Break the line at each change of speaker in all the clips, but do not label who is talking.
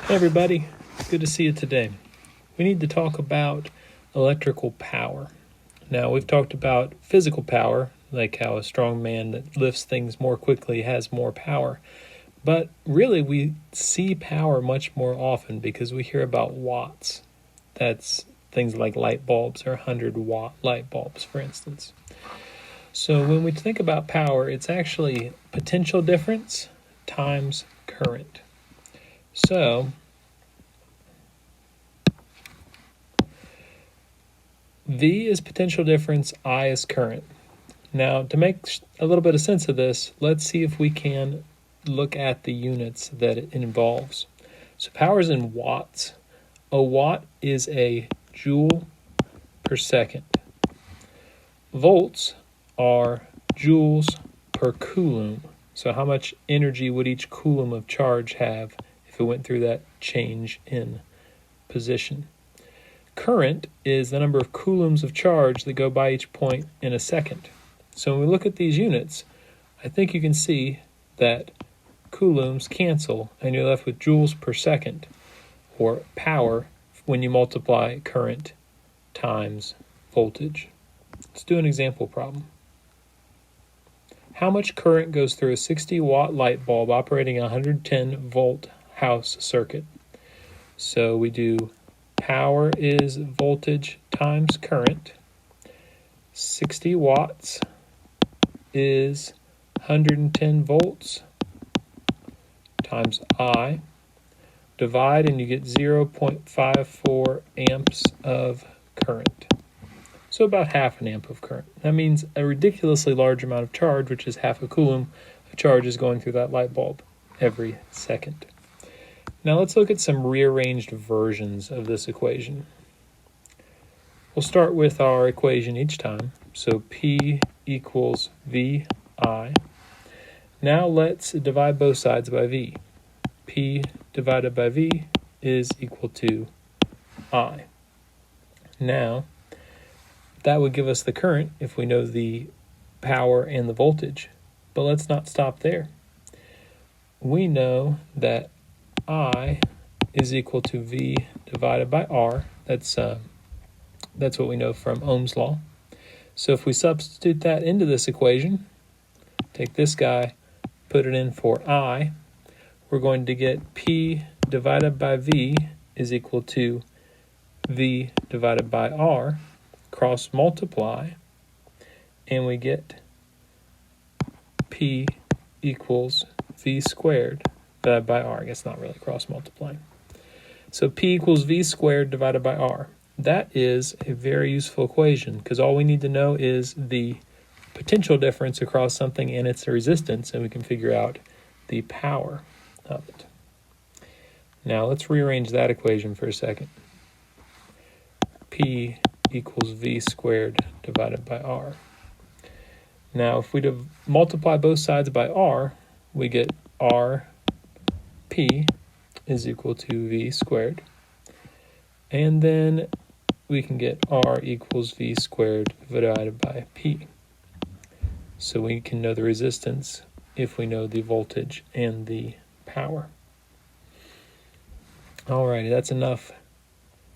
Hey everybody, good to see you today. We need to talk about electrical power. Now, we've talked about physical power, like how a strong man that lifts things more quickly has more power. But really, we see power much more often because we hear about watts. That's things like light bulbs or 100-watt light bulbs, for instance. So when we think about power, it's actually potential difference times current. So V is potential difference, I is current. Now, to make a little bit of sense of this, let's see if we can look at the units that it involves. So power is in watts. A watt is a joule per second. Volts are joules per coulomb. So how much energy would each coulomb of charge have if it went through that change in position? Current is the number of coulombs of charge that go by each point in a second. So when we look at these units, I think you can see that coulombs cancel and you're left with joules per second, or power, when you multiply current times voltage. Let's do an example problem. How much current goes through a 60-watt light bulb operating a 110-volt house circuit? So we do power is voltage times current. 60 watts is 110 volts times I. Divide and you get 0.54 amps of current. So about half an amp of current. That means a ridiculously large amount of charge, which is half a coulomb of charge, is going through that light bulb every second. Now let's look at some rearranged versions of this equation. We'll start with our equation each time. So P equals VI. Now let's divide both sides by V. P divided by V is equal to I. Now, that would give us the current if we know the power and the voltage. But let's not stop there. We know that I is equal to V divided by R. That's what we know from Ohm's law. So if we substitute that into this equation, take this guy, put it in for I, we're going to get P divided by V is equal to V divided by R, cross multiply, and we get P equals V squared divided by R. I guess not really cross multiplying. So P equals V squared divided by R. That is a very useful equation because all we need to know is the potential difference across something and its resistance, and we can figure out the power of it. Now let's rearrange that equation for a second. P equals V squared divided by R. Now if we multiply both sides by R, we get RP is equal to V squared. And then we can get R equals V squared divided by P. So we can know the resistance if we know the voltage and the power. Alrighty, that's enough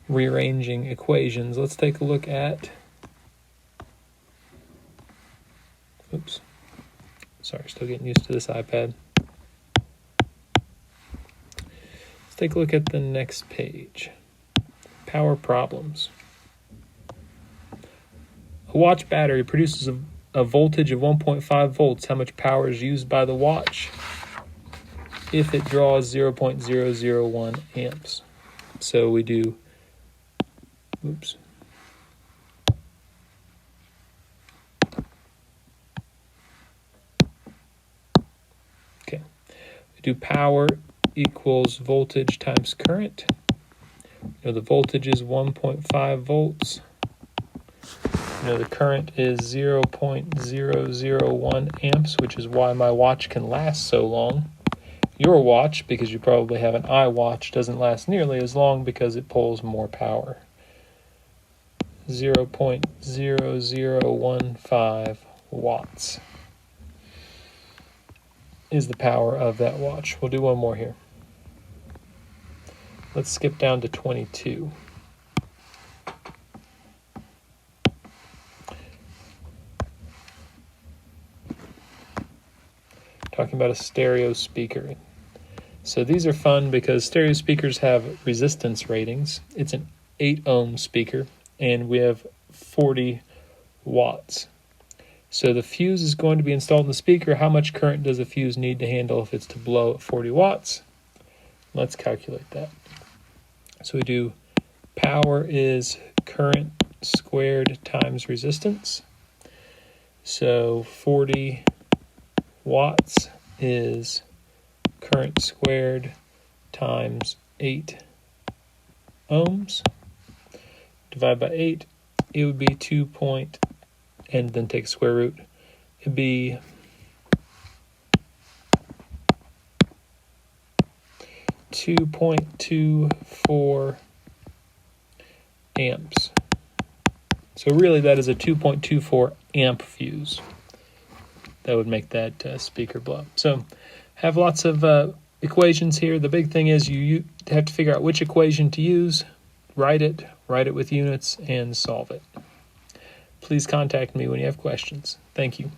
rearranging equations. Let's take a look at, still getting used to this iPad. Let's take a look at the next page. Power problems. A watch battery produces a voltage of 1.5 volts. How much power is used by the watch if it draws 0.001 amps? So we do, Okay, we do power equals voltage times current. The voltage is 1.5 volts. The current is 0.001 amps, which is why my watch can last so long. Your watch, because you probably have an iWatch, doesn't last nearly as long because it pulls more power. 0.0015 watts is the power of that watch. We'll do one more here. Let's skip down to 22. Talking about a stereo speaker. So these are fun because stereo speakers have resistance ratings. It's an 8 ohm speaker, and we have 40 watts. So the fuse is going to be installed in the speaker. How much current does a fuse need to handle if it's to blow at 40 watts? Let's calculate that. So we do power is current squared times resistance. So 40 watts is current squared times 8 ohms. Divide by 8, it would be 2 point, and then take a square root. It'd be 2.24 amps. So really that is a 2.24 amp fuse. That would make that speaker blow. So have lots of equations here. The big thing is you have to figure out which equation to use, write it with units, and solve it. Please contact me when you have questions. Thank you.